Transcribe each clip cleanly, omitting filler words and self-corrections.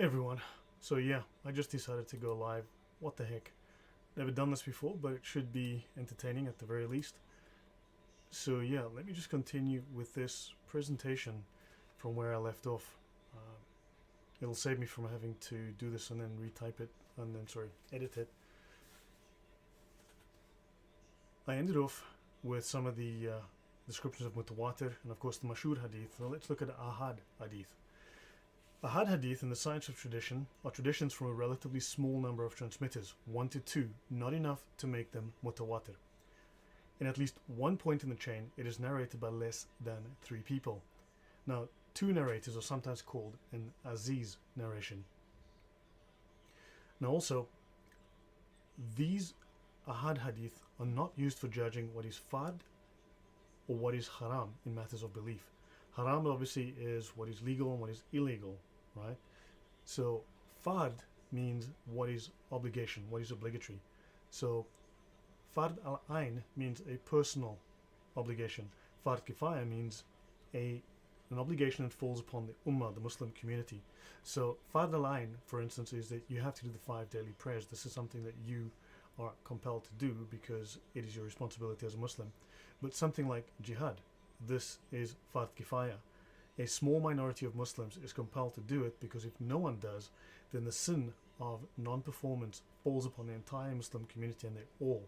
Everyone. So yeah, I just decided to go live. What the heck? Never done this before, but it should be entertaining at the very least. So yeah, let me just continue with this presentation from where I left off. It'll save me from having to do this and then retype it and then, edit it. I ended off with some of the descriptions of mutawatir and of course the mashur hadith. Now let's look at ahad hadith. Ahad hadith in the science of tradition are traditions from a relatively small number of transmitters, 1 to 2, not enough to make them mutawatir. In at least one point in the chain, it is narrated by less than 3 people. Now, 2 narrators are sometimes called an aziz narration. Now also, these ahad hadith are not used for judging what is fard or what is haram in matters of belief. Haram obviously is what is legal and what is illegal, right? So fard means what is obligation, what is obligatory. So fard al-ain means a personal obligation. Fard kifaya means an obligation that falls upon the ummah, the Muslim community. So fard al-ain, for instance, is that you have to do the 5 daily prayers. This is something that you are compelled to do because it is your responsibility as a Muslim. But something like jihad, this is fard kifaya. A small minority of Muslims is compelled to do it because if no one does, then the sin of non-performance falls upon the entire Muslim community and they all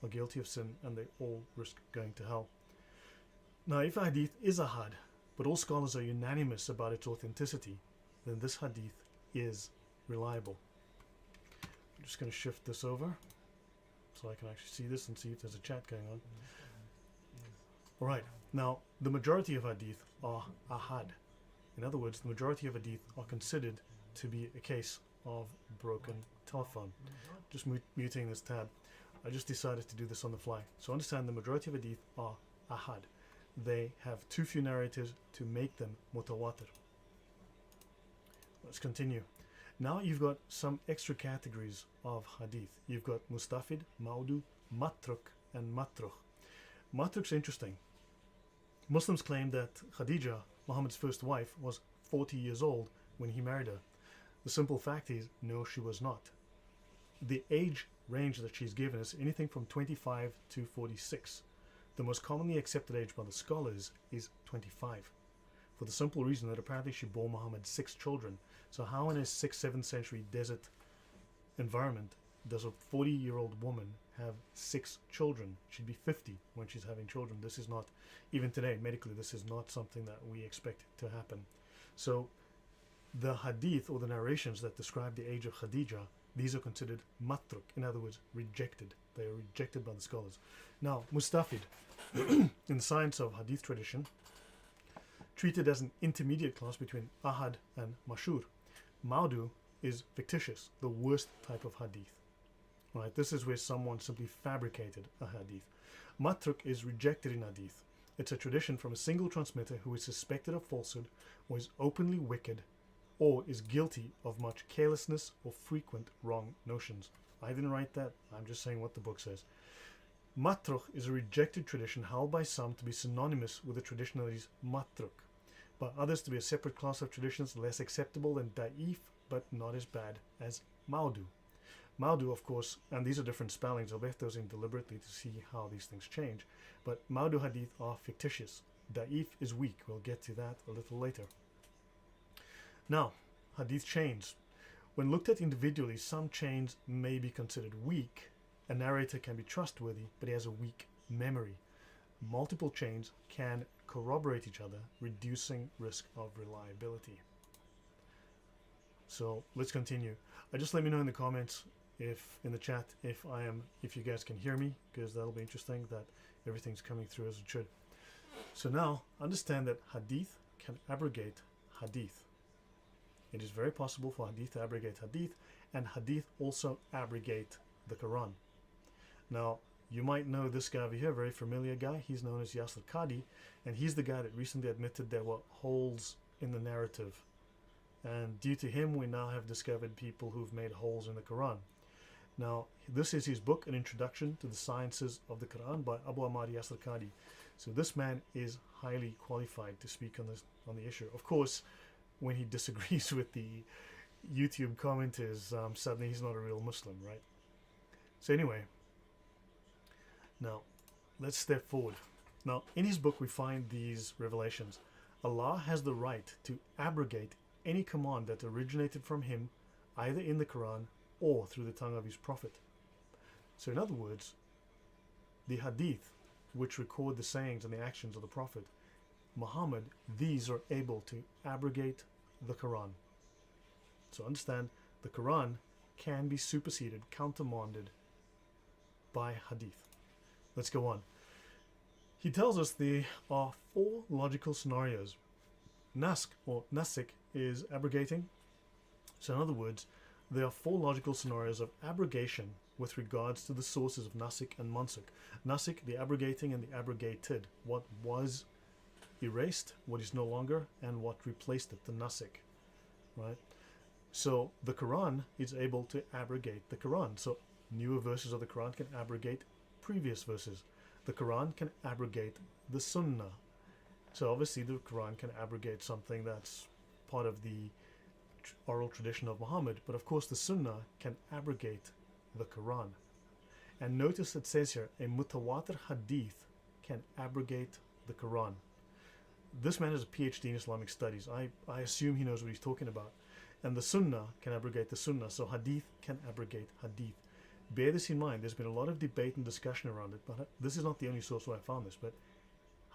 are guilty of sin and they all risk going to hell. Now, if a hadith is ahad, but all scholars are unanimous about its authenticity, then this hadith is reliable. I'm just going to shift this over so I can actually see this and see if there's a chat going on. Alright, now the majority of hadith are ahad. In other words, the majority of hadith are considered to be a case of broken telephone. Just muting this tab. I just decided to do this on the fly. So understand the majority of hadith are ahad. They have too few narrators to make them mutawatir. Let's continue. Now you've got some extra categories of hadith. You've got mustafid, maudu, matruk, and matruh. Matruk's interesting. Muslims claim that Khadija, Muhammad's first wife, was 40 years old when he married her. The simple fact is, no, she was not. The age range that she's given is anything from 25 to 46. The most commonly accepted age by the scholars is 25, for the simple reason that apparently she bore Muhammad 6 children. So how in a 6th, 7th century desert environment does a 40-year-old woman have 6 children? She'd be 50 when she's having children. This is not, even today, medically, this is not something that we expect to happen. So the hadith or the narrations that describe the age of Khadija, these are considered matruk, in other words, rejected. They are rejected by the scholars. Now, mustafid, in the science of hadith tradition, treated as an intermediate class between ahad and mashur. Maudu is fictitious, the worst type of hadith. Right, this is where someone simply fabricated a hadith. Matruk is rejected in hadith. It's a tradition from a single transmitter who is suspected of falsehood or is openly wicked or is guilty of much carelessness or frequent wrong notions. I didn't write that, I'm just saying what the book says. Matruk is a rejected tradition held by some to be synonymous with the tradition that is matruk, by others to be a separate class of traditions less acceptable than da'if but not as bad as maudu. Maudu, of course, and these are different spellings, I left those in deliberately to see how these things change, but maudu hadith are fictitious. Da'if is weak, we'll get to that a little later. Now, hadith chains. When looked at individually, some chains may be considered weak. A narrator can be trustworthy, but he has a weak memory. Multiple chains can corroborate each other, reducing risk of reliability. So let's continue. Just let me know in the comments, if in the chat, if you guys can hear me, because that'll be interesting that everything's coming through as it should. So now understand that hadith can abrogate hadith. It is very possible for hadith to abrogate hadith, and hadith also abrogate the Quran. Now, you might know this guy over here, very familiar guy. He's known as Yasir Qadi, and he's the guy that recently admitted there were holes in the narrative. And due to him, we now have discovered people who've made holes in the Quran. Now, this is his book, An Introduction to the Sciences of the Quran by Abu Ammar Yasir Qadi. So this man is highly qualified to speak on the issue. Of course, when he disagrees with the YouTube comment is suddenly he's not a real Muslim, right? So anyway, now let's step forward. Now, in his book, we find these revelations. Allah has the right to abrogate any command that originated from him, either in the Quran or through the tongue of his prophet. So in other words, the Hadith, which record the sayings and the actions of the prophet Muhammad, these are able to abrogate the Quran. So understand, the Quran can be superseded, countermanded by Hadith. Let's go on. He tells us there are 4 logical scenarios. Nask or nasik is abrogating. So in other words, there are 4 logical scenarios of abrogation with regards to the sources of nasik and mansuk. Nasik, the abrogating and the abrogated. What was erased, what is no longer, and what replaced it, the nasik. Right? So the Quran is able to abrogate the Quran. So newer verses of the Quran can abrogate previous verses. The Quran can abrogate the Sunnah. So obviously the Quran can abrogate something that's part of the oral tradition of Muhammad, but of course the Sunnah can abrogate the Quran. And notice it says here, a mutawatir hadith can abrogate the Quran. This man has a PhD in Islamic studies. I assume he knows what he's talking about. And the Sunnah can abrogate the Sunnah, so hadith can abrogate hadith. Bear this in mind, there's been a lot of debate and discussion around it, but this is not the only source where I found this, but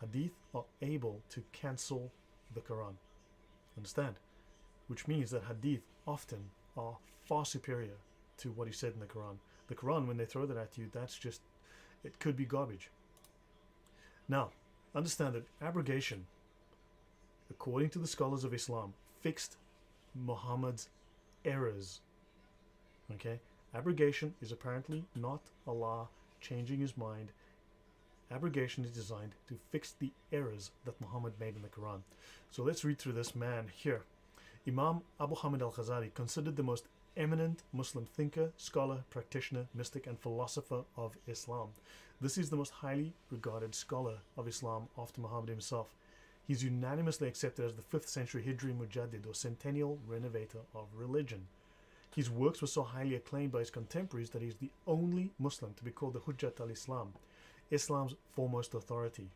hadith are able to cancel the Quran. Understand? Which means that hadith often are far superior to what is said in the Quran. The Quran, when they throw that at you, that's just, it could be garbage. Now, understand that abrogation, according to the scholars of Islam, fixed Muhammad's errors. Okay? Abrogation is apparently not Allah changing his mind. Abrogation is designed to fix the errors that Muhammad made in the Quran. So let's read through this man here. Imam Abu Hamid al-Ghazali, considered the most eminent Muslim thinker, scholar, practitioner, mystic and philosopher of Islam. This is the most highly regarded scholar of Islam after Muhammad himself. He's unanimously accepted as the 5th century Hijri Mujaddid, or centennial renovator of religion. His works were so highly acclaimed by his contemporaries that he is the only Muslim to be called the Hujjat al-Islam, Islam's foremost authority,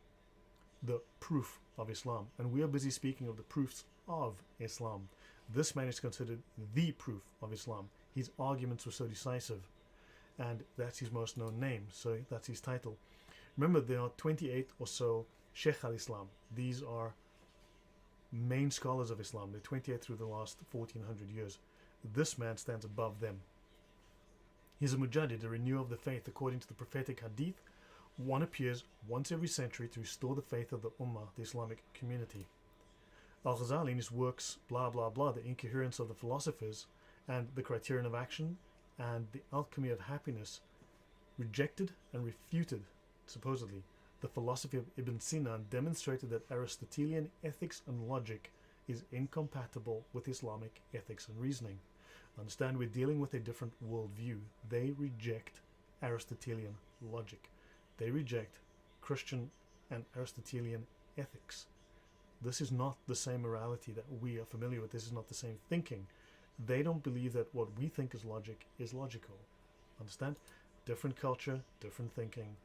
the proof of Islam. And we are busy speaking of the proofs of Islam. This man is considered the proof of Islam. His arguments were so decisive, and that's his most known name, so that's his title. Remember, there are 28 or so Sheikh al-Islam. These are main scholars of Islam. They're 28 through the last 1400 years. This man stands above them. He's a mujaddid, a renewer of the faith. According to the prophetic hadith, one appears once every century to restore the faith of the ummah, the Islamic community. Al-Ghazali, in his works blah blah blah, the incoherence of the philosophers and the criterion of action and the alchemy of happiness, rejected and refuted, supposedly, the philosophy of Ibn Sina and demonstrated that Aristotelian ethics and logic is incompatible with Islamic ethics and reasoning. Understand, we're dealing with a different worldview. They reject Aristotelian logic. They reject Christian and Aristotelian ethics. This is not the same morality that we are familiar with. This is not the same thinking. They don't believe that what we think is logic is logical. Understand? Different culture, different thinking.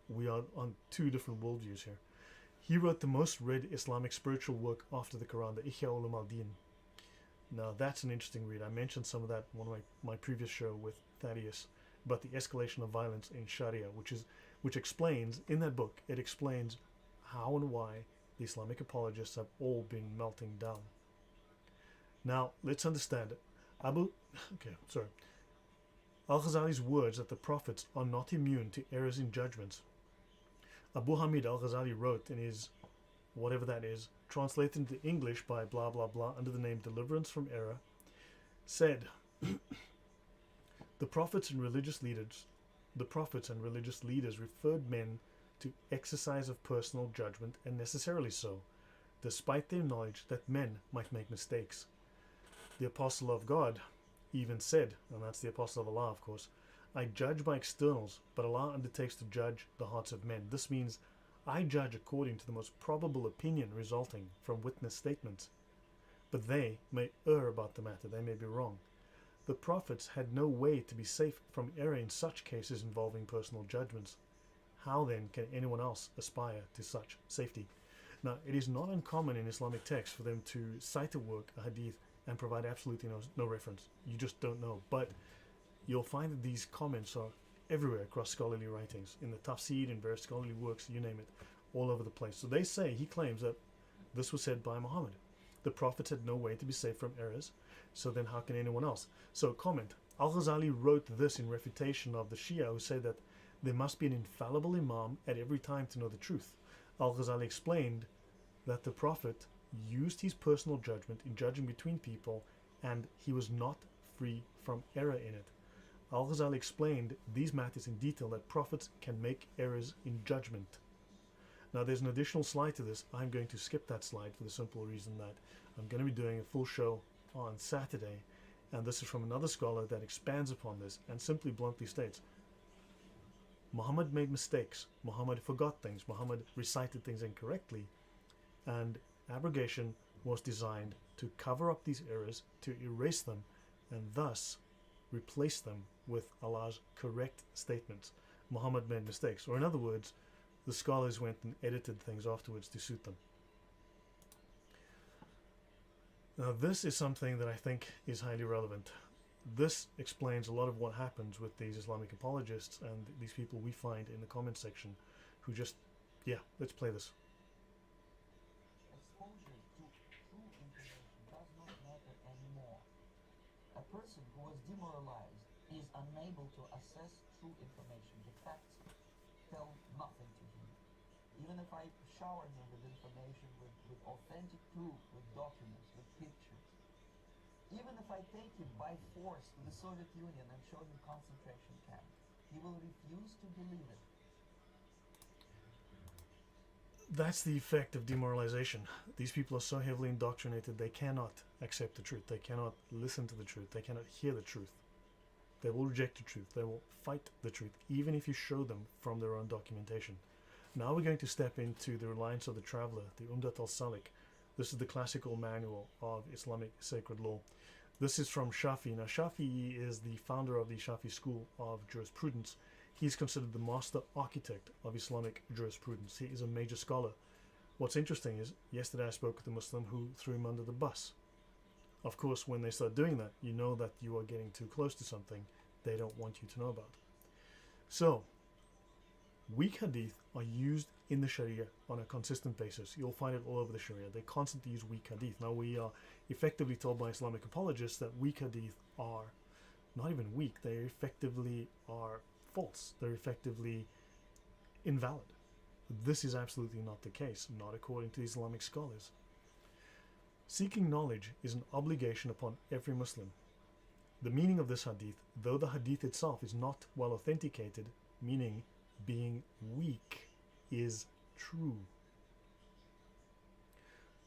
We are on 2 different worldviews here. He wrote the most read Islamic spiritual work after the Quran, the Ihya Ulum al-Din. Now that's an interesting read. I mentioned some of that in one of my previous show with Thaddeus about the escalation of violence in Sharia, which explains, in that book, it explains how and why the Islamic apologists have all been melting down. Now let's understand it. Al-Ghazali's words that the prophets are not immune to errors in judgments. Abu Hamid al-Ghazali wrote in his, whatever that is, translated into English by blah blah blah under the name Deliverance from Error, said, the prophets and religious leaders referred men to exercise of personal judgment, and necessarily so, despite their knowledge that men might make mistakes. The Apostle of God even said, and that's the Apostle of Allah, of course, I judge by externals, but Allah undertakes to judge the hearts of men. This means I judge according to the most probable opinion resulting from witness statements. but they may err about the matter, they may be wrong. The prophets had no way to be safe from error in such cases involving personal judgments. How then can anyone else aspire to such safety? Now, it is not uncommon in Islamic texts for them to cite a work, a hadith, and provide absolutely no reference. You just don't know. But you'll find that these comments are everywhere across scholarly writings, in the tafsir, in various scholarly works, you name it, all over the place. So they say, he claims that this was said by Muhammad. The prophets had no way to be safe from errors, so then how can anyone else? So comment, Al-Ghazali wrote this in refutation of the Shia who say that there must be an infallible imam at every time to know the truth. Al-Ghazali explained that the prophet used his personal judgment in judging between people and he was not free from error in it. Al-Ghazali explained these matters in detail, that prophets can make errors in judgment. Now there's an additional slide to this. I'm going to skip that slide for the simple reason that I'm going to be doing a full show on Saturday, and this is from another scholar that expands upon this and simply bluntly states Muhammad made mistakes, Muhammad forgot things, Muhammad recited things incorrectly, and abrogation was designed to cover up these errors, to erase them, and thus replace them with Allah's correct statements. Muhammad made mistakes, or in other words, the scholars went and edited things afterwards to suit them. Now this is something that I think is highly relevant. This explains a lot of what happens with these Islamic apologists and these people we find in the comment section who just, yeah, let's play this. Exposure to true information does not matter anymore. A person who was demoralized is unable to assess true information. The facts tell nothing to him. Even if I shower him with information, with authentic proof, with documents, with pictures, even if I take him by force to the Soviet Union and show him concentration camp, he will refuse to believe it. That's the effect of demoralization. These people are so heavily indoctrinated they cannot accept the truth. They cannot listen to the truth. They cannot hear the truth. They will reject the truth. They will fight the truth, even if you show them from their own documentation. Now we're going to step into the Reliance of the Traveller, the Umdat al-Salik. This is the classical manual of Islamic sacred law. This is from Shafi. Now Shafi is the founder of the Shafi school of jurisprudence. He's considered the master architect of Islamic jurisprudence. He is a major scholar. What's interesting is, yesterday I spoke with a Muslim who threw him under the bus. Of course, when they start doing that, you know that you are getting too close to something they don't want you to know about. So, weak hadith are used in the Sharia on a consistent basis. You'll find it all over the Sharia. They constantly use weak hadith. Now we are effectively told by Islamic apologists that weak hadith are not even weak. They effectively are false. They're effectively invalid. This is absolutely not the case, not according to Islamic scholars. Seeking knowledge is an obligation upon every Muslim. The meaning of this hadith, though the hadith itself is not well authenticated, meaning being weak, is true.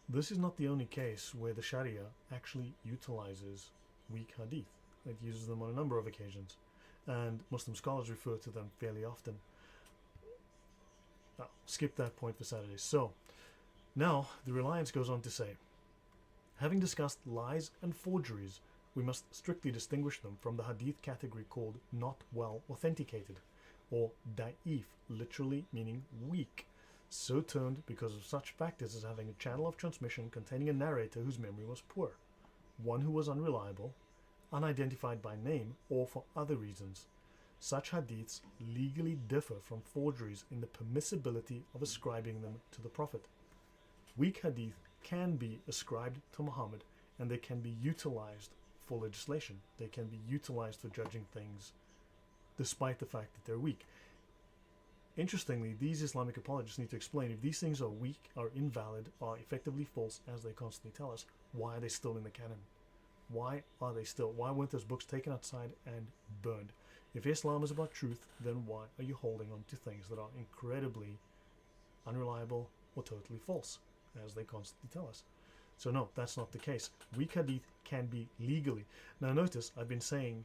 This is not the only case where the Sharia actually utilizes weak hadith. It uses them on a number of occasions, and Muslim scholars refer to them fairly often. Now, skip that point for Saturday. So, now the Reliance goes on to say, having discussed lies and forgeries, we must strictly distinguish them from the hadith category called not well authenticated, or da'if, literally meaning weak, so termed because of such factors as having a channel of transmission containing a narrator whose memory was poor, one who was unreliable, unidentified by name, or for other reasons. Such hadiths legally differ from forgeries in the permissibility of ascribing them to the Prophet. Weak hadith can be ascribed to Muhammad, and they can be utilized for legislation. They can be utilized for judging things despite the fact that they're weak. Interestingly, these Islamic apologists need to explain if these things are weak, are invalid, are effectively false, as they constantly tell us, why are they still in the canon? Why are they still? Why weren't those books taken outside and burned? If Islam is about truth, then why are you holding on to things that are incredibly unreliable or totally false, as they constantly tell us? So no, that's not the case. Weak hadith can be legally. Now notice, I've been saying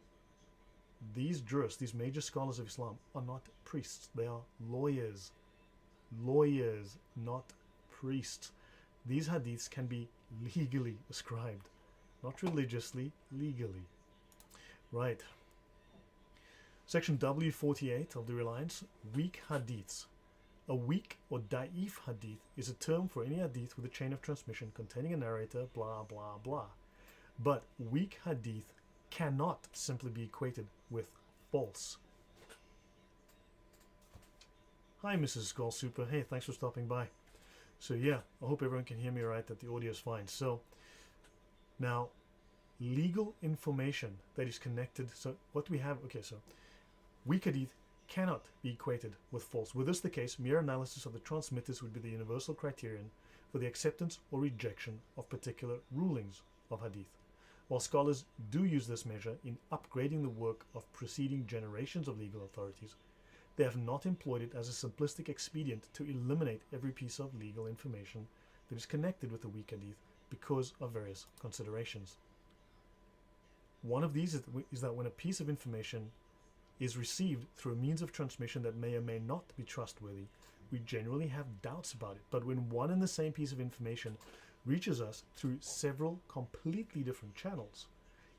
these jurists, these major scholars of Islam, are not priests. They are lawyers. Lawyers, not priests. These hadiths can be legally ascribed. Not religiously, legally. Right. Section W48 of the Reliance, weak hadiths. A weak or da'if hadith is a term for any hadith with a chain of transmission containing a narrator, blah, blah, blah. But weak hadith cannot simply be equated with false. Hi, Mrs. Skull Super. Hey, thanks for stopping by. So yeah, I hope everyone can hear me right, that the audio is fine. So now, legal information that is connected. So what we have, okay, so weak hadith cannot be equated with false. Were this the case, mere analysis of the transmitters would be the universal criterion for the acceptance or rejection of particular rulings of hadith. While scholars do use this measure in upgrading the work of preceding generations of legal authorities, they have not employed it as a simplistic expedient to eliminate every piece of legal information that is connected with the weak hadith because of various considerations. One of these is that when a piece of information is received through a means of transmission that may or may not be trustworthy, we generally have doubts about it. But when one and the same piece of information reaches us through several completely different channels,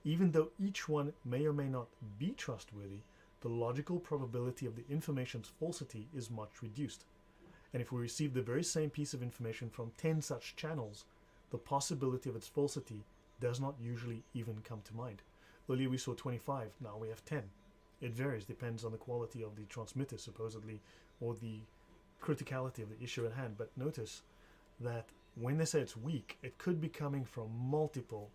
even though each one may or may not be trustworthy, the logical probability of the information's falsity is much reduced. And if we receive the very same piece of information from 10 such channels, the possibility of its falsity does not usually even come to mind. Earlier we saw 25, now we have 10. It varies, depends on the quality of the transmitter, supposedly, or the criticality of the issue at hand. But notice that when they say it's weak, it could be coming from multiple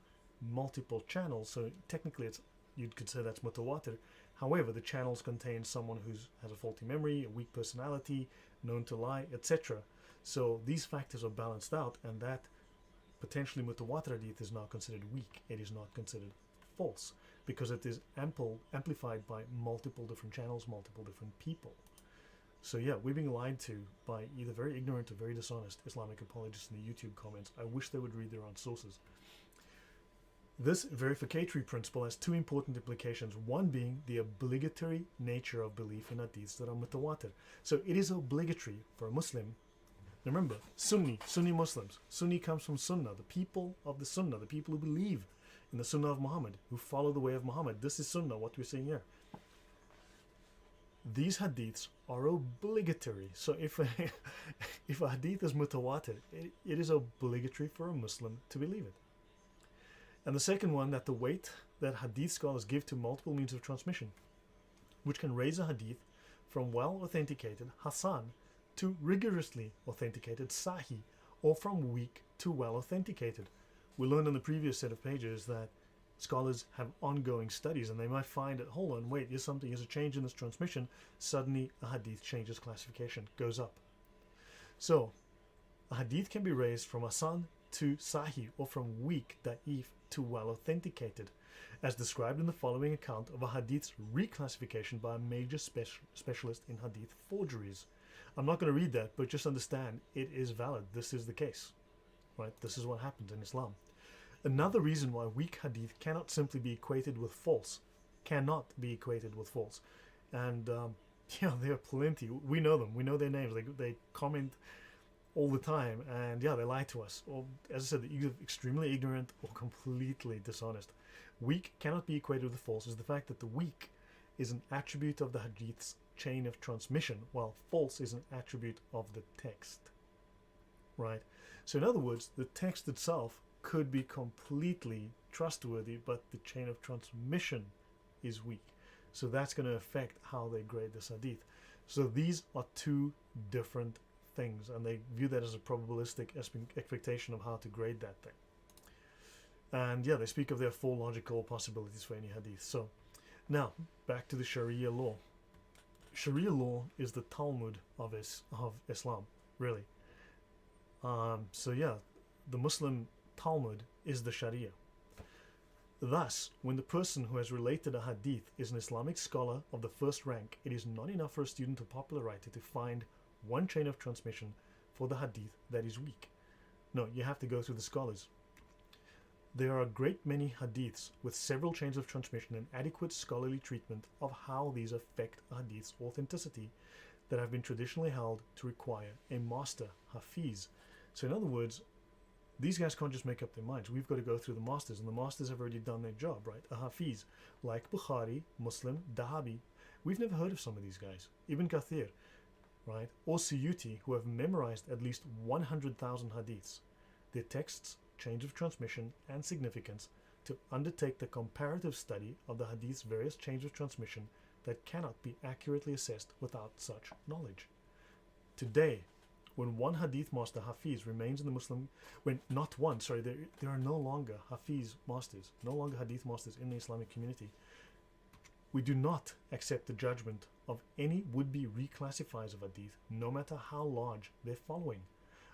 channels. So technically you could say that's mutawatir. However, the channels contain someone who has a faulty memory, a weak personality, known to lie, etc. So these factors are balanced out, and that potentially mutawatir hadith is not considered weak. It is not considered false, because it is amplified by multiple different channels, multiple different people. So yeah, we're being lied to by either very ignorant or very dishonest Islamic apologists in the YouTube comments. I wish they would read their own sources. This verificatory principle has two important implications, one being the obligatory nature of belief in hadiths that are mutawatir. So it is obligatory for a Muslim. Remember, Sunni Muslims. Sunni comes from Sunnah, the people of the Sunnah, the people who believe in the Sunnah of Muhammad, who follow the way of Muhammad. This is Sunnah, what we're seeing here. These hadiths are obligatory. So if a hadith is mutawatir, it is obligatory for a Muslim to believe it. And the second one, that the weight that hadith scholars give to multiple means of transmission, which can raise a hadith from well-authenticated Hasan to rigorously authenticated Sahih, or from weak to well-authenticated. We learned in the previous set of pages that scholars have ongoing studies, and they might find that, hold on, wait, here's a change in this transmission, suddenly a hadith changes classification, goes up. So, a hadith can be raised from Hasan to Sahih, or from weak, da'if, to well authenticated, as described in the following account of a hadith's reclassification by a major specialist in hadith forgeries. I'm not going to read that, but just understand it is valid. This is the case, right? This is what happens in Islam. Another reason why weak hadith cannot simply be equated with false, and yeah, there are plenty. We know them. We know their names. They comment all the time, and yeah, they lie to us, or as I said, they're either extremely ignorant or completely dishonest. Weak cannot be equated with false is the fact that the weak is an attribute of the hadith's chain of transmission, while false is an attribute of the text, right? So in other words, the text itself could be completely trustworthy, but the chain of transmission is weak. So that's going to affect how they grade this hadith. So these are two different things, and they view that as a probabilistic expectation of how to grade that thing. And yeah, they speak of their 4 logical possibilities for any hadith. So now back to the Sharia law. Sharia law is the Talmud of Islam, really. So yeah, the Muslim Talmud is the Sharia. Thus, when the person who has related a hadith is an Islamic scholar of the first rank, it is not enough for a student or popular writer to find one chain of transmission for the hadith that is weak. No, you have to go through the scholars. There are a great many hadiths with several chains of transmission and adequate scholarly treatment of how these affect a hadith's authenticity that have been traditionally held to require a master, hafiz. So in other words, These guys can't just make up their minds. We've got to go through the masters, and the masters have already done their job, right? A Hafiz, like Bukhari, Muslim, Dahabi. We've never heard of some of these guys. Ibn Kathir, right? Or Suyuti, who have memorized at least 100,000 hadiths. Their texts, change of transmission, and significance to undertake the comparative study of the hadith's various chains of transmission that cannot be accurately assessed without such knowledge. Today, when one hadith master Hafiz remains in the Muslim, there are no longer Hafiz masters, no longer hadith masters in the Islamic community. We do not accept the judgment of any would-be reclassifiers of hadith, no matter how large their following,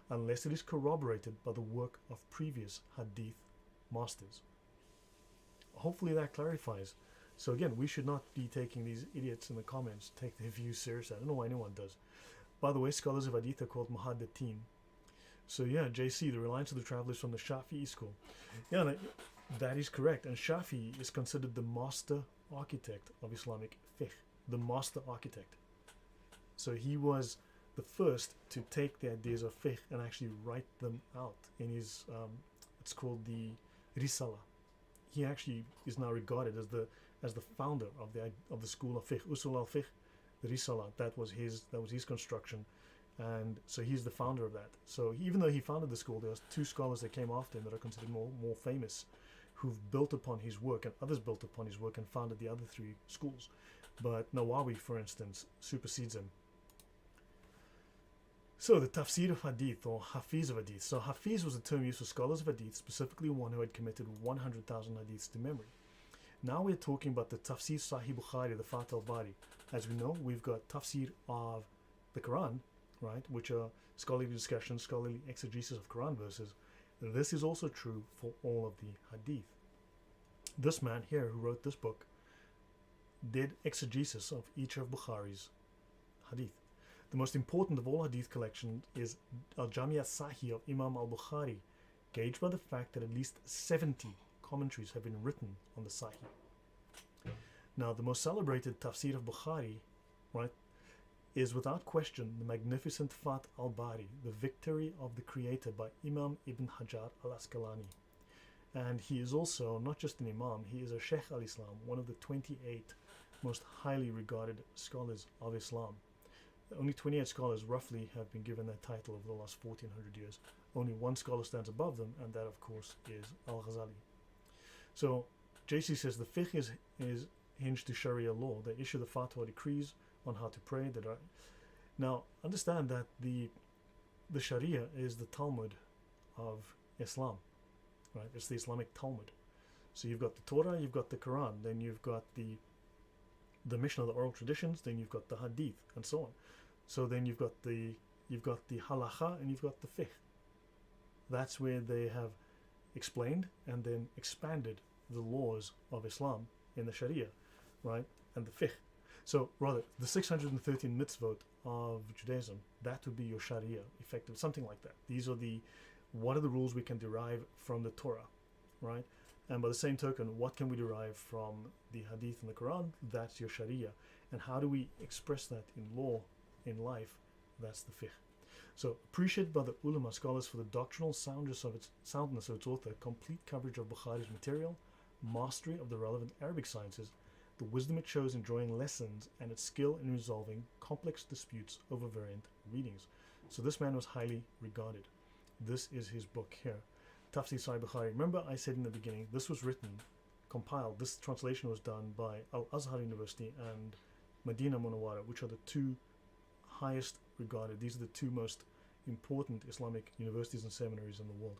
unless it is corroborated by the work of previous hadith masters. Hopefully that clarifies. So again, we should not be taking these idiots in the comments, take their views seriously. I don't know why anyone does. By the way, scholars of hadith are called muhaddithin. So yeah, JC, the reliance of the travelers from the Shafi'i school. Yeah, that is correct. And Shafi'i is considered the master architect of Islamic fiqh, the master architect. So he was the first to take the ideas of fiqh and actually write them out in his, it's called the Risala. He actually is now regarded as the founder of the school of fiqh, Usul al-Fiqh, the Risala. That was his construction, and so he's the founder of that. So even though he founded the school, there are two scholars that came after him that are considered more famous, who've built upon his work, and others built upon his work and founded the other three schools. But Nawawi, for instance, supersedes him. So the tafsir of hadith, or hafiz of hadith. So hafiz was a term used for scholars of hadith, specifically one who had committed 100,000 hadiths to memory. Now we're talking about the tafsir Sahih Bukhari, the Fath al-Bari. As we know, we've got tafsir of the Quran, right, which are scholarly discussions, scholarly exegesis of Quran verses. This is also true for all of the hadith. This man here who wrote this book did exegesis of each of Bukhari's hadith. The most important of all hadith collections is Al-Jami' al-Sahih of Imam al-Bukhari, gauged by the fact that at least 70 commentaries have been written on the Sahih. Now, the most celebrated tafsir of Bukhari, right, is without question the magnificent Fath al-Bari, the victory of the Creator, by Imam Ibn Hajar al-Asqalani. And he is also not just an Imam, he is a Sheikh al-Islam, one of the 28 most highly regarded scholars of Islam. Only 28 scholars roughly have been given that title over the last 1400 years. Only one scholar stands above them, and that of course is Al-Ghazali. So JC says the fiqh is hinged to Sharia law. They issue the fatwa decrees on how to pray. Now understand that the Sharia is the Talmud of Islam, right? It's the Islamic Talmud. So you've got the Torah, you've got the Quran, then you've got the Mishnah, the oral traditions, then you've got the Hadith, and so on. So then you've got the halakha and you've got the fiqh. That's where they have explained and then expanded the laws of Islam in the Sharia, right? And the fiqh. So rather, the 613 mitzvot of Judaism, that would be your Sharia, effective, something like that. These are what are the rules we can derive from the Torah, right? And by the same token, what can we derive from the Hadith and the Quran? That's your Sharia. And how do we express that in law, in life? That's the fiqh. So appreciated by the ulama scholars for the doctrinal soundness of its author, complete coverage of Bukhari's material, mastery of the relevant Arabic sciences, the wisdom it shows in drawing lessons, and its skill in resolving complex disputes over variant readings. So this man was highly regarded. This is his book here, Tafsir Sahih Bukhari. Remember I said in the beginning, this was compiled, this translation was done by Al-Azhar University and Medina Munawwara, which are the two highest regarded. These are the two most important Islamic universities and seminaries in the world.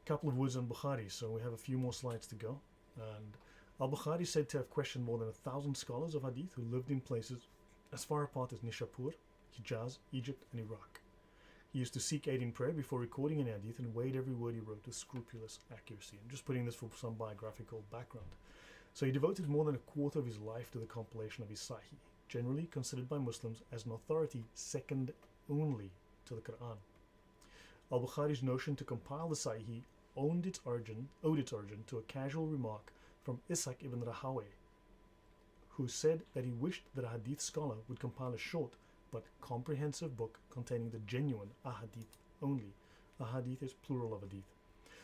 A couple of words on Bukhari, so we have a few more slides to go. And Al-Bukhari is said to have questioned more than 1,000 scholars of hadith who lived in places as far apart as Nishapur, Hijaz, Egypt, and Iraq. He used to seek aid in prayer before recording an hadith and weighed every word he wrote with scrupulous accuracy. I'm just putting this for some biographical background. So he devoted more than a quarter of his life to the compilation of his Sahih, generally considered by Muslims as an authority second only to the Quran. Al-Bukhari's notion to compile the Sahih owed its origin to a casual remark from Ishaq ibn Rahawayh, who said that he wished that a hadith scholar would compile a short but comprehensive book containing the genuine ahadith only, A hadith is plural of hadith.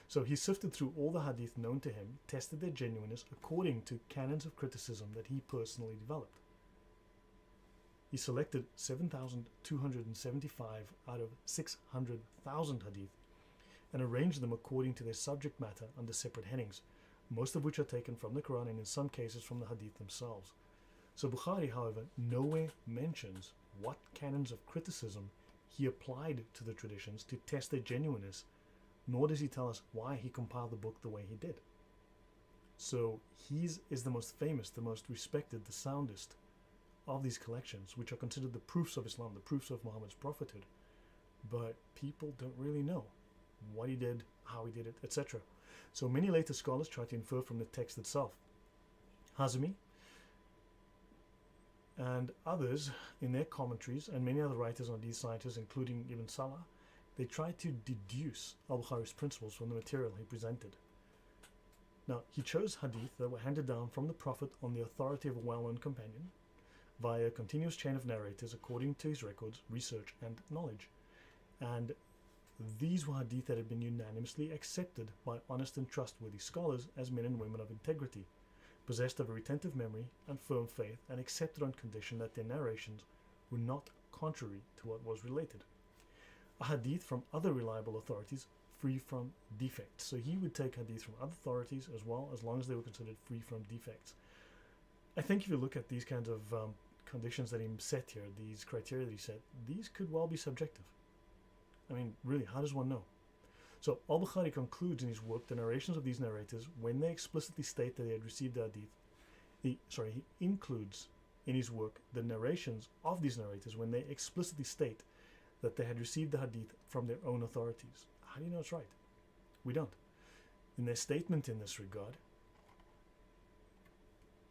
So he sifted through all the hadith known to him, tested their genuineness according to canons of criticism that he personally developed. He selected 7,275 out of 600,000 hadith and arranged them according to their subject matter under separate headings, most of which are taken from the Quran and in some cases from the hadith themselves. So Bukhari, however, nowhere mentions what canons of criticism he applied to the traditions to test their genuineness, nor does he tell us why he compiled the book the way he did. So his is the most famous, the most respected, the soundest of these collections, which are considered the proofs of Islam, the proofs of Muhammad's prophethood. But people don't really know what he did, how he did it, etc. So many later scholars try to infer from the text itself. Hazmi and others in their commentaries, and many other writers on these scientists, including Ibn Salah, they try to deduce al-Bukhari's principles from the material he presented. Now, he chose hadith that were handed down from the Prophet on the authority of a well-known companion via a continuous chain of narrators according to his records, research, and knowledge. And these were hadith that had been unanimously accepted by honest and trustworthy scholars as men and women of integrity, possessed of a retentive memory and firm faith, and accepted on condition that their narrations were not contrary to what was related. A hadith from other reliable authorities free from defects. So he would take hadith from other authorities as well, as long as they were considered free from defects. I think if you look at these kinds of conditions that he set here, these criteria that he set, these could well be subjective. I mean, really, how does one know? So al-Bukhari concludes in his work the narrations of these narrators when they explicitly state that they had received the hadith. He includes in his work the narrations of these narrators when they explicitly state that they had received the hadith from their own authorities. How do you know it's right? We don't. In their statement in this regard,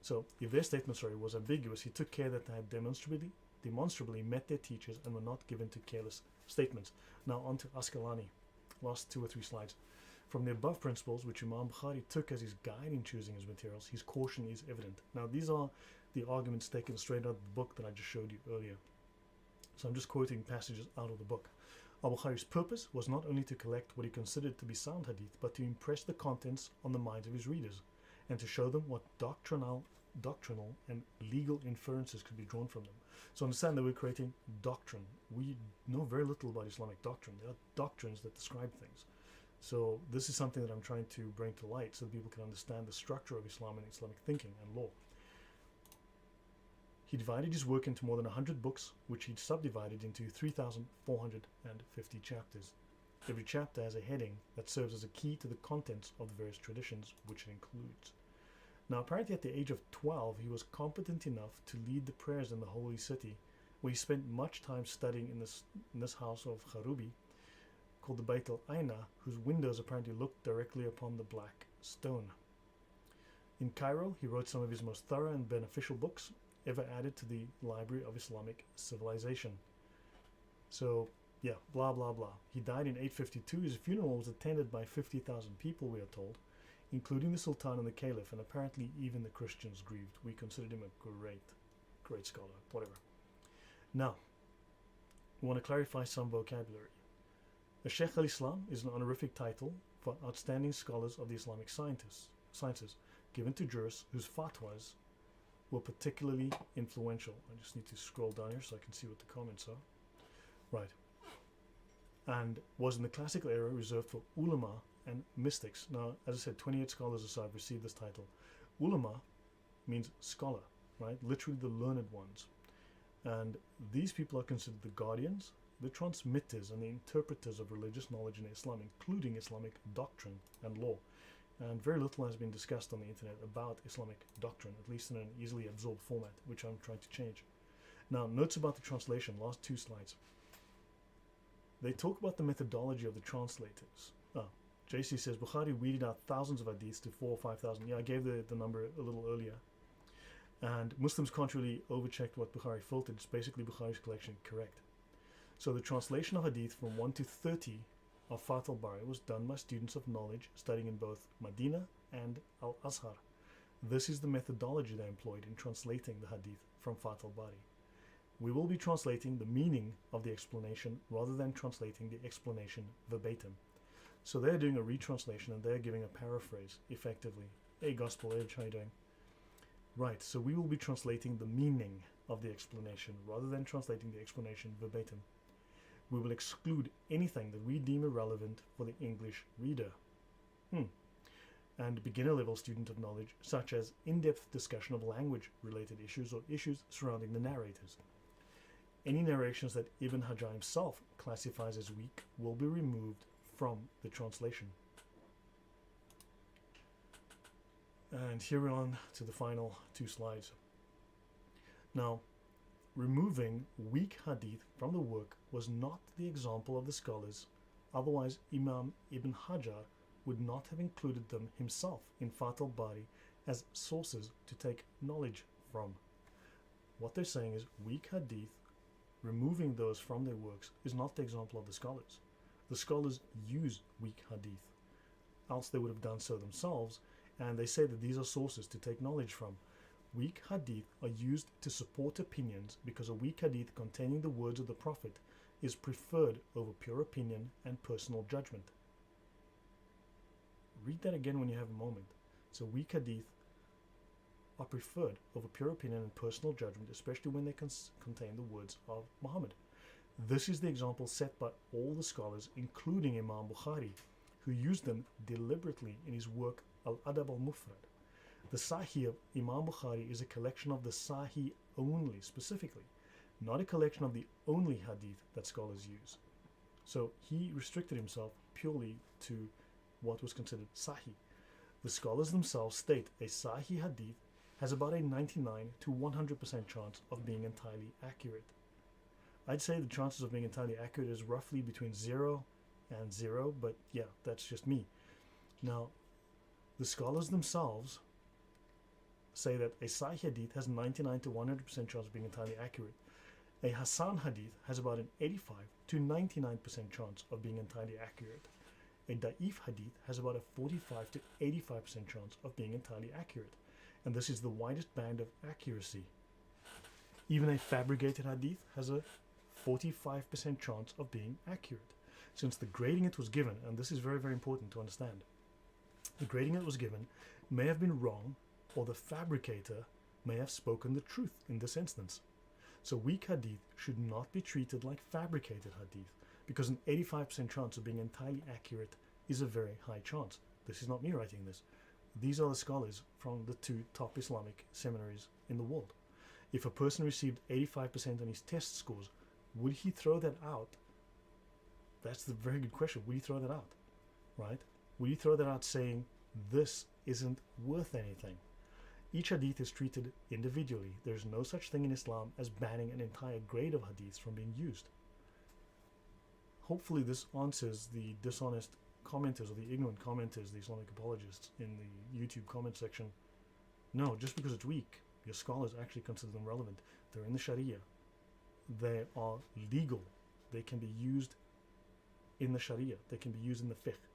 so if their statement was ambiguous, he took care that they had demonstrably met their teachers and were not given to careless statements. Now on to Asqalani. Last 2 or 3 slides. From the above principles, which Imam Bukhari took as his guide in choosing his materials, his caution is evident. Now these are the arguments taken straight out of the book that I just showed you earlier. So I'm just quoting passages out of the book. Al-Bukhari's purpose was not only to collect what he considered to be sound hadith, but to impress the contents on the minds of his readers, and to show them what doctrinal and legal inferences could be drawn from them. So understand that we're creating doctrine. We know very little about Islamic doctrine. There are doctrines that describe things. So this is something that I'm trying to bring to light so that people can understand the structure of Islam and Islamic thinking and law. He divided his work into more than 100 books, which he subdivided into 3,450 chapters. Every chapter has a heading that serves as a key to the contents of the various traditions which it includes. Now, apparently at the age of 12, he was competent enough to lead the prayers in the holy city, where he spent much time studying in this house of Kharubi, called the Bayt al-Aina, whose windows apparently looked directly upon the black stone. In Cairo, he wrote some of his most thorough and beneficial books ever added to the Library of Islamic Civilization. So, yeah, blah, blah, blah. He died in 852. His funeral was attended by 50,000 people, we are told, including the Sultan and the Caliph, and apparently even the Christians grieved. We considered him a great scholar, whatever. Now, we want to clarify some vocabulary. The Sheikh al-Islam is an honorific title for outstanding scholars of the Islamic sciences, given to jurists whose fatwas were particularly influential. I just need to scroll down here so I can see what the comments are. Right. And was in the classical era reserved for ulama and mystics. Now, as I said, 28 scholars or so have received this title. Ulama means scholar, right? Literally the learned ones. And these people are considered the guardians, the transmitters, and the interpreters of religious knowledge in Islam, including Islamic doctrine and law. And very little has been discussed on the internet about Islamic doctrine, at least in an easily absorbed format, which I'm trying to change. Now, notes about the translation, last 2 slides. They talk about the methodology of the translators. JC says Bukhari weeded out thousands of hadiths to 4,000 or 5,000. Yeah, I gave the number a little earlier. And Muslims can't really overcheck what Bukhari filtered. It's basically Bukhari's collection correct. So the translation of hadith from 1 to 30 of Fath al-Bari was done by students of knowledge studying in both Medina and Al-Azhar. This is the methodology they employed in translating the hadith from Fath al-Bari. we will be translating the meaning of the explanation rather than translating the explanation verbatim. So they're doing a retranslation and they're giving a paraphrase, effectively. Hey, Gospel Age, how you doing? Right, so we will be translating the meaning of the explanation rather than translating the explanation verbatim. We will exclude anything that we deem irrelevant for the English reader. And beginner level student of knowledge, such as in-depth discussion of language-related issues or issues surrounding the narrators. Any narrations that Ibn Hajar himself classifies as weak will be removed from the translation. And here we're on to the final 2 slides. Now, removing weak hadith from the work was not the example of the scholars, otherwise Imam Ibn Hajar would not have included them himself in Fath al-Bari as sources to take knowledge from. What they're saying is weak hadith, removing those from their works, is not the example of the scholars. The scholars use weak hadith, else they would have done so themselves, and they say that these are sources to take knowledge from. Weak hadith are used to support opinions because a weak hadith containing the words of the Prophet is preferred over pure opinion and personal judgment. Read that again when you have a moment. So weak hadith are preferred over pure opinion and personal judgment, especially when they contain the words of Muhammad. This is the example set by all the scholars, including Imam Bukhari, who used them deliberately in his work Al-Adab al-Mufrad. The Sahih of Imam Bukhari is a collection of the Sahih only, specifically, not a collection of the only hadith that scholars use. So he restricted himself purely to what was considered Sahih. The scholars themselves state a Sahih hadith has about a 99 to 100% chance of being entirely accurate. I'd say the chances of being entirely accurate is roughly between 0 and 0, but yeah, that's just me. Now, the scholars themselves say that a Sahih hadith has 99 to 100% chance of being entirely accurate. A Hasan hadith has about an 85 to 99% chance of being entirely accurate. A Da'if hadith has about a 45 to 85% chance of being entirely accurate, and this is the widest band of accuracy. Even a fabricated hadith has a 45% chance of being accurate. Since the grading it was given, and this is very, very important to understand, the grading it was given may have been wrong, or the fabricator may have spoken the truth in this instance. So weak hadith should not be treated like fabricated hadith, because an 85% chance of being entirely accurate is a very high chance. This is not me writing this. These are the scholars from the 2 top Islamic seminaries in the world. If a person received 85% on his test scores, would he throw that out? That's the very good question. Would he throw that out? Right? Would he throw that out saying, this isn't worth anything? Each hadith is treated individually. There's no such thing in Islam as banning an entire grade of hadiths from being used. Hopefully this answers the dishonest commenters or the ignorant commenters, the Islamic apologists in the YouTube comment section. No, just because it's weak, your scholars actually consider them relevant. They're in the Sharia. They are legal. They can be used in the Sharia. They can be used in the fiqh.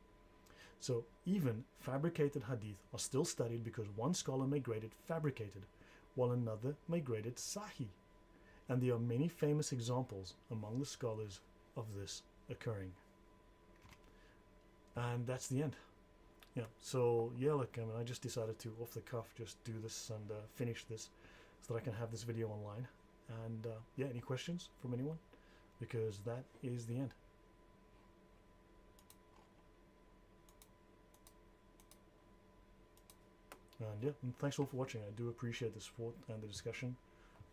So even fabricated hadith are still studied because one scholar may grade it fabricated, while another may grade it sahih. And there are many famous examples among the scholars of this occurring. And that's the end. Yeah, so yeah, look, I just decided to, off the cuff, just do this and finish this so that I can have this video online. And yeah, any questions from anyone? Because that is the end. And yeah, and thanks all for watching. I do appreciate the support and the discussion.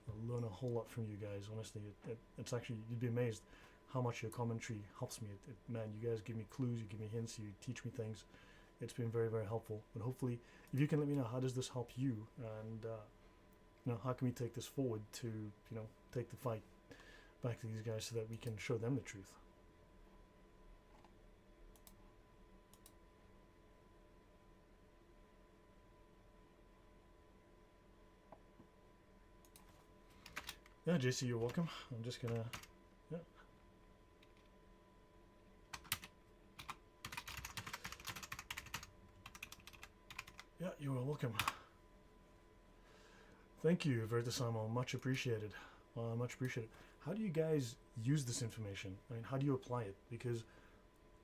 I learn a whole lot from you guys. Honestly, it's actually, you'd be amazed how much your commentary helps me. Man, you guys give me clues, you give me hints, you teach me things. It's been very, very helpful. But hopefully, if you can let me know, how does this help you? And how can we take this forward to, take the fight back to these guys so that we can show them the truth. Yeah, JC, you're welcome. I'm just gonna, yeah. Yeah, you are welcome. Thank you, Vertisamo, much appreciated. Much appreciated. How do you guys use this information? I mean, how do you apply it? Because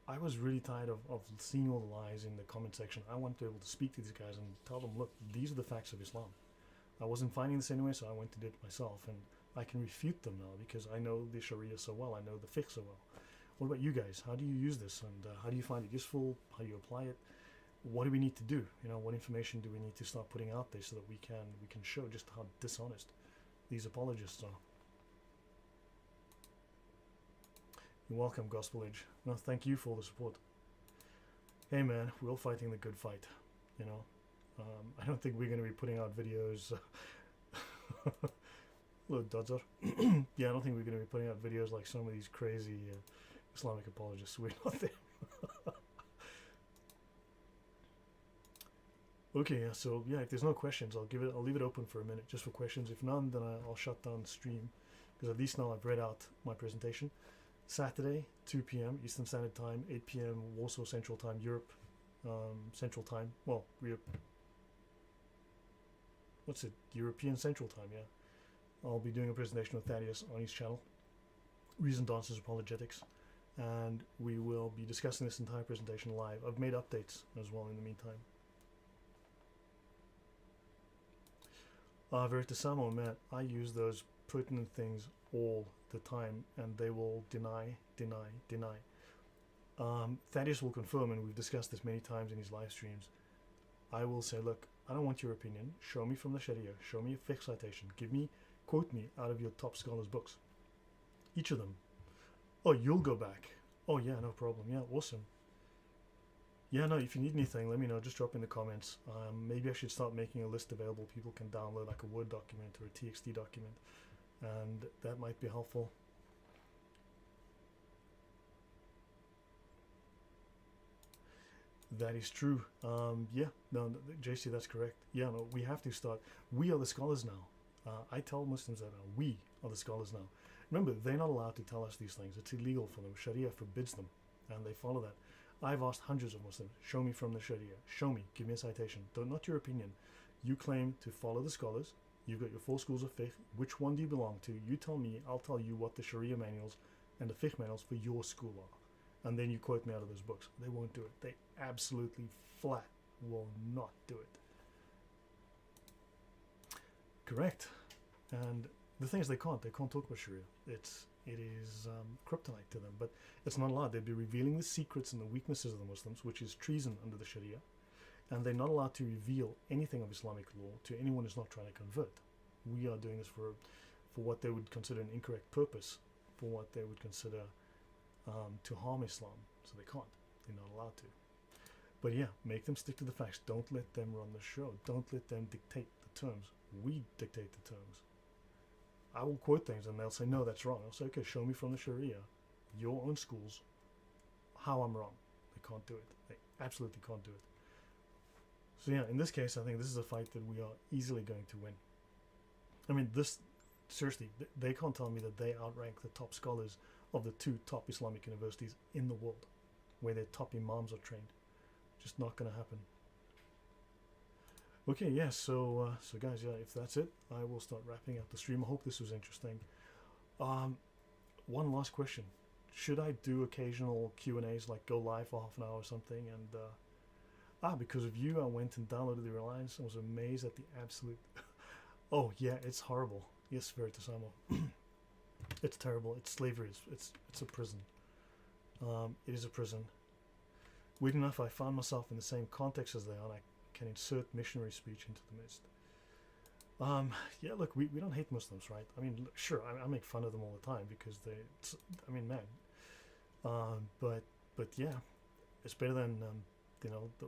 I was really tired of seeing all the lies in the comment section. I want to be able to speak to these guys and tell them, look, these are the facts of Islam. I wasn't finding this anyway, so I went to do it myself, and I can refute them now because I know the Sharia so well, I know the fiqh so well. What about you guys? How do you use this, and how do you find it useful? How do you apply it? What do we need to do? You know, what information do we need to start putting out there so that we can show just how dishonest these apologists are? You're welcome, Gospel Age. No, thank you for all the support. Hey man, we're all fighting the good fight, you know. I don't think we're going to be putting out videos. Hello, Dodger. Yeah, I don't think we're going to be putting out videos like some of these crazy Islamic apologists. We're not there. Okay, yeah, so yeah, if there's no questions, I'll leave it open for a minute just for questions. If none, then I'll shut down the stream, because at least now I've read out my presentation. Saturday, 2 p.m. Eastern Standard Time, 8 p.m. Warsaw Central Time, Europe Central Time. Well, what's it? European Central Time, yeah. I'll be doing a presentation with Thaddeus on his channel, Reasoned Answers Apologetics, and we will be discussing this entire presentation live. I've made updates as well in the meantime. Veritasamo, man, I use those pertinent things all the time, and they will deny. Thaddeus will confirm, and we've discussed this many times in his live streams. I will say, look, I don't want your opinion. Show me from the Sharia. Show me a fiqh citation. Quote me out of your top scholars' books. Each of them. Oh, you'll go back. Oh yeah, no problem. Yeah, awesome. Yeah, no, if you need anything, let me know. Just drop in the comments. Maybe I should start making a list available. People can download like a Word document or a TXT document, and that might be helpful. That is true. Yeah, no, JC, that's correct. Yeah, no, we have to start. We are the scholars now. I tell Muslims that we are the scholars now. Remember, they're not allowed to tell us these things. It's illegal for them. Sharia forbids them, and they follow that. I've asked hundreds of Muslims, show me from the Sharia. Show me, give me a citation. Not your opinion. You claim to follow the scholars. You've got your 4 schools of fiqh. Which one do you belong to? You tell me, I'll tell you what the Sharia manuals and the fiqh manuals for your school are. And then you quote me out of those books. They won't do it. They absolutely flat will not do it. Correct. And the thing is, they can't talk about Sharia. It is kryptonite to them, but it's not allowed. They'd be revealing the secrets and the weaknesses of the Muslims, which is treason under the Sharia, and they're not allowed to reveal anything of Islamic law to anyone who's not trying to convert. We are doing this for what they would consider an incorrect purpose, for what they would consider to harm Islam, so they can't. They're not allowed to. But yeah, make them stick to the facts. Don't let them run the show. Don't let them dictate the terms. We dictate the terms. I will quote things and they'll say, no, that's wrong. I'll say, okay, show me from the Sharia, your own schools, how I'm wrong. They can't do it. They absolutely can't do it. So yeah, in this case, I think this is a fight that we are easily going to win. I mean, seriously, they can't tell me that they outrank the top scholars of the 2 top Islamic universities in the world, where their top imams are trained. Just not going to happen. Okay, yeah, so guys, yeah, if that's it, I will start wrapping up the stream. I hope this was interesting. One last question. Should I do occasional Q&As, like go live for half an hour or something? And because of you, I went and downloaded the Reliance and was amazed at the absolute... Oh, yeah, it's horrible. Yes, Veritasamo. It's terrible. It's slavery. It's a prison. It is a prison. Weird enough, I found myself in the same context as they are, and I can insert missionary speech into the midst. Yeah, look, we don't hate Muslims, right? I mean, look, sure, I make fun of them all the time because I mean, man. But yeah, it's better than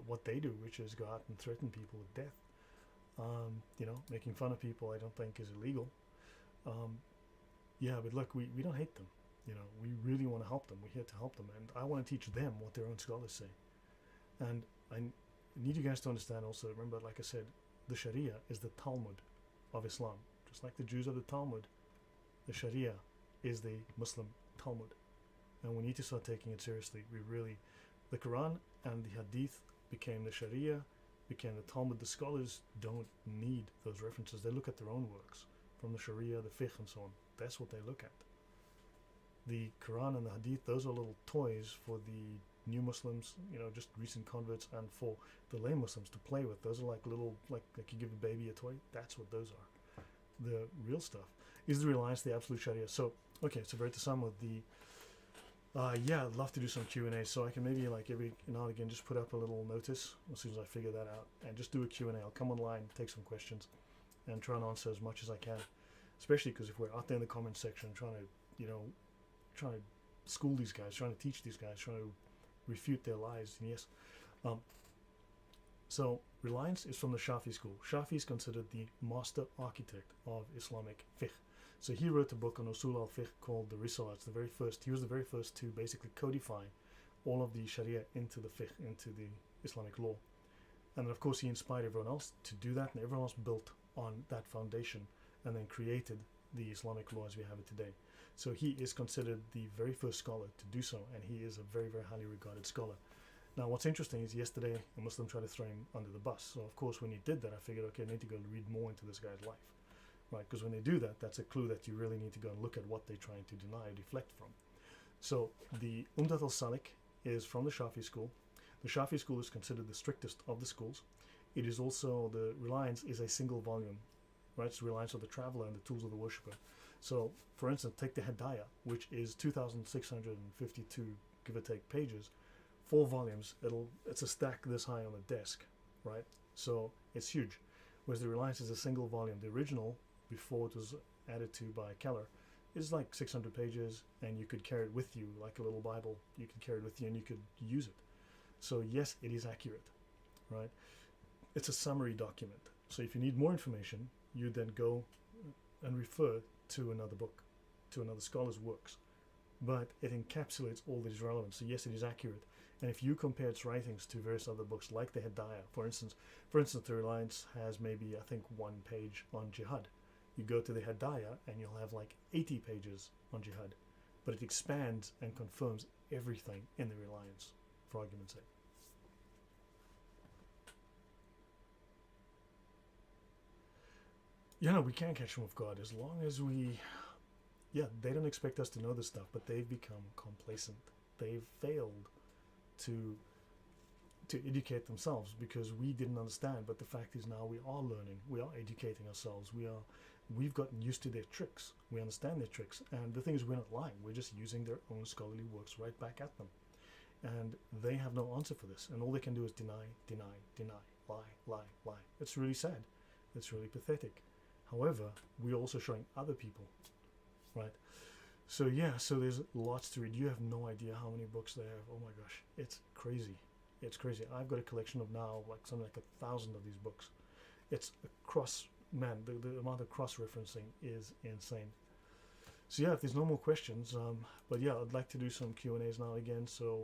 what they do, which is go out and threaten people with death. Making fun of people I don't think is illegal. Yeah, but look, we don't hate them. We really want to help them. We're here to help them, and I want to teach them what their own scholars say. And I need you guys to understand also, remember, like I said, the Sharia is the Talmud of Islam. Just like the Jews are the Talmud, the Sharia is the Muslim Talmud. And we need to start taking it seriously. The Quran and the Hadith became the Sharia, became the Talmud. The scholars don't need those references. They look at their own works from the Sharia, the fiqh, and so on. That's what they look at. The Quran and the Hadith, those are little toys for the new Muslims, just recent converts, and for the lay Muslims to play with. Those are like little, like you give a baby a toy. That's what those are. The real stuff is the reliance, the absolute Sharia. So, okay, so very to sum with the, yeah, I'd love to do some Q&A. So I can maybe like every now and again just put up a little notice as soon as I figure that out, and just do a Q&A. I'll come online, take some questions, and try and answer as much as I can. Especially because if we're out there in the comment section trying to, trying to school these guys, trying to teach these guys, trying to refute their lies, and yes. So reliance is from the Shafi school. Shafi is considered the master architect of Islamic fiqh. So he wrote a book on Usul al-Fiqh called the Risala. It's the very first. He was the very first to basically codify all of the Sharia into the fiqh, into the Islamic law. And then of course he inspired everyone else to do that, and everyone else built on that foundation and then created the Islamic law as we have it today. So he is considered the very first scholar to do so, and he is a very, very highly regarded scholar. Now what's interesting is yesterday a Muslim tried to throw him under the bus. So of course when he did that, I figured, okay, I need to go read more into this guy's life. Right, because when they do that, that's a clue that you really need to go and look at what they're trying to deny or deflect from. So the Umdat al-Salik is from the Shafi school. The Shafi school is considered the strictest of the schools. It is also, the reliance is a single volume, right? It's the reliance of the traveler and the tools of the worshipper. So for instance, take the Hidayah, which is 2,652, give or take, pages, 4 volumes. It's a stack this high on the desk, right? So it's huge. Whereas the reliance is a single volume. The original, before it was added to by Keller, is like 600 pages, and you could carry it with you like a little Bible. You could carry it with you and you could use it. So yes, it is accurate, right? It's a summary document. So if you need more information, you then go and refer to another book, to another scholar's works. But it encapsulates all that is relevant. So yes, it is accurate. And if you compare its writings to various other books like the Hidayah, for instance, the Reliance has maybe, I think, 1 page on jihad. You go to the Hidayah and you'll have like 80 pages on jihad, but it expands and confirms everything in the Reliance, for argument's sake. We can't catch them off guard as long as they don't expect us to know this stuff, but they've become complacent. They've failed to educate themselves because we didn't understand, but the fact is now we are learning, we are educating ourselves, we've gotten used to their tricks, we understand their tricks, and the thing is we're not lying, we're just using their own scholarly works right back at them, and they have no answer for this, and all they can do is deny, lie. It's really sad, it's really pathetic. However, we're also showing other people, right? So yeah, so there's lots to read. You have no idea how many books they have. Oh my gosh, it's crazy. It's crazy. I've got a collection of now like something like 1,000 of these books. It's across, man, the amount of cross-referencing is insane. So yeah, if there's no more questions, but yeah, I'd like to do some Q&As now again, so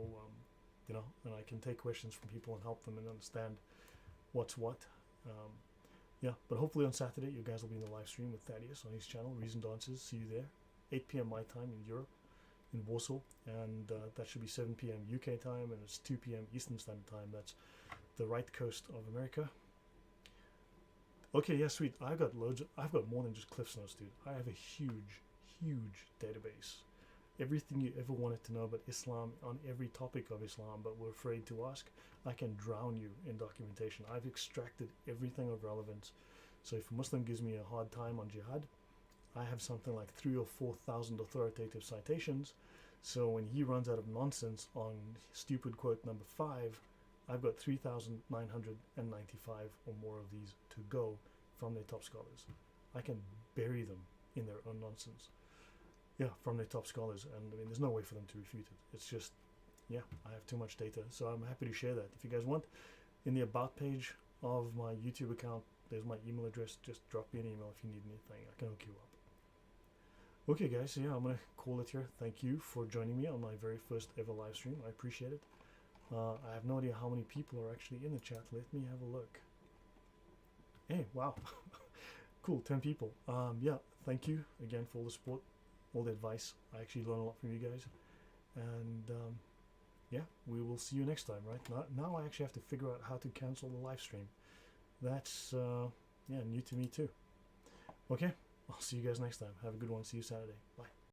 and I can take questions from people and help them and understand what's what. Yeah, but hopefully on Saturday you guys will be in the live stream with Thaddeus on his channel, Reasoned Answers. See you there, 8 p.m. my time in Europe, in Warsaw, and that should be 7 p.m. UK time, and it's 2 p.m. Eastern Standard Time. That's the right coast of America. Okay, yeah, sweet. I've got more than just Cliff Notes, dude. I have a huge database. Everything you ever wanted to know about Islam, on every topic of Islam, but were afraid to ask, I can drown you in documentation. I've extracted everything of relevance. So if a Muslim gives me a hard time on jihad, I have something like 3,000 or 4,000 authoritative citations. So when he runs out of nonsense on stupid quote number 5, I've got 3,995 or more of these to go from their top scholars. I can bury them in their own nonsense. Yeah, from their top scholars, and I mean, there's no way for them to refute it. It's just, yeah, I have too much data, so I'm happy to share that. If you guys want, in the about page of my YouTube account, there's my email address. Just drop me an email if you need anything. I can hook you up. Okay, guys, so yeah, I'm gonna call it here. Thank you for joining me on my very first ever live stream. I appreciate it. I have no idea how many people are actually in the chat. Let me have a look. Hey, wow. Cool, 10 people. Yeah, thank you again for all the support, all the advice. I actually learn a lot from you guys, and yeah, we will see you next time. Right now I actually have to figure out how to cancel the live stream. That's yeah, new to me too. Okay, I'll see you guys next time. Have a good one. See you Saturday. Bye.